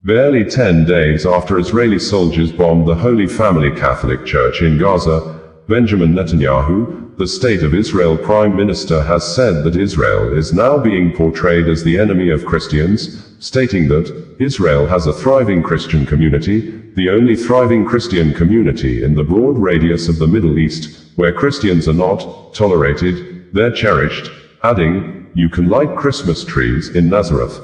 Barely 10 days after Israeli soldiers bombed the Holy Family Catholic Church in Gaza, Benjamin Netanyahu, the State of Israel Prime Minister, has said that Israel is now being portrayed as the enemy of Christians, stating that Israel has a thriving Christian community, the only thriving Christian community in the broad radius of the Middle East, where Christians are not tolerated, they're cherished, adding, "You can light Christmas trees in Nazareth.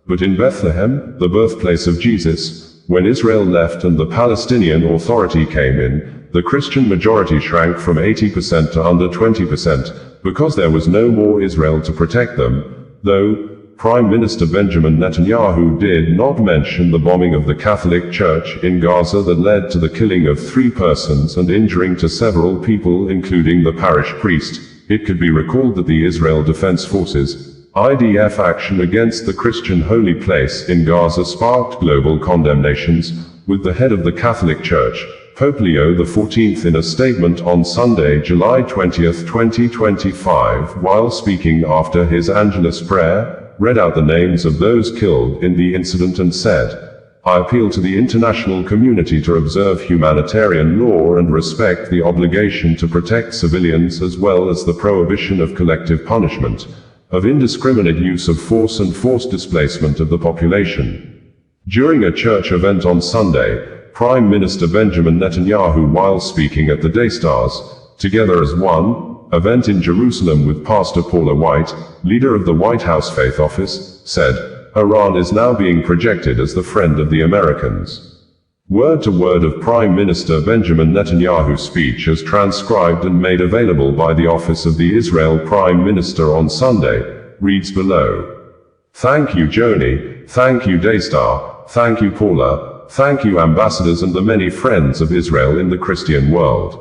But in Bethlehem, the birthplace of Jesus, when Israel left and the Palestinian Authority came in, the Christian majority shrank from 80% to under 20%, because there was no more Israel to protect them," though Prime Minister Benjamin Netanyahu did not mention the bombing of the Catholic Church in Gaza that led to the killing of 3 persons and injuring to several people, including the Parish Priest. It could be recalled that the Israel Defense Forces IDF action against the Christian holy place in Gaza sparked global condemnations, with the head of the Catholic Church, Pope Leo XIV, in a statement on Sunday, July 20, 2025, while speaking after his Angelus prayer, read out the names of those killed in the incident and said, "I appeal to the international community to observe humanitarian law and respect the obligation to protect civilians as well as the prohibition of collective punishment, of indiscriminate use of force and forced displacement of the population." During a church event on Sunday, Prime Minister Benjamin Netanyahu, while speaking at the Daystars Together as One event in Jerusalem with Pastor Paula White, leader of the White House Faith Office, said, "Iran is now being projected as the friend of the Americans." Word to word of Prime Minister Benjamin Netanyahu's speech as transcribed and made available by the Office of the Israel Prime Minister on Sunday, reads below. Thank you Joni, thank you Daystar, thank you Paula, thank you ambassadors and the many friends of Israel in the Christian world.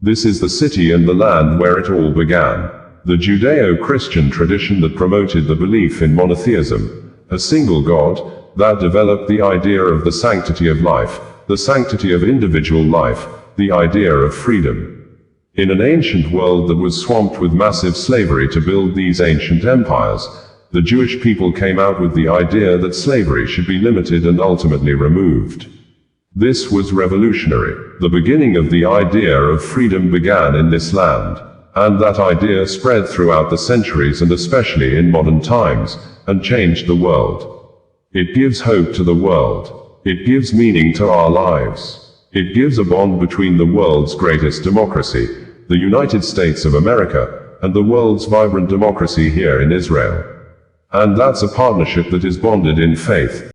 This is the city and the land where it all began. The Judeo-Christian tradition that promoted the belief in monotheism, a single God, that developed the idea of the sanctity of life, the sanctity of individual life, the idea of freedom. In an ancient world that was swamped with massive slavery to build these ancient empires, the Jewish people came out with the idea that slavery should be limited and ultimately removed. This was revolutionary. The beginning of the idea of freedom began in this land, and that idea spread throughout the centuries and especially in modern times, and changed the world. It gives hope to the world. It gives meaning to our lives. It gives a bond between the world's greatest democracy, the United States of America, and the world's vibrant democracy here in Israel. And that's a partnership that is bonded in faith.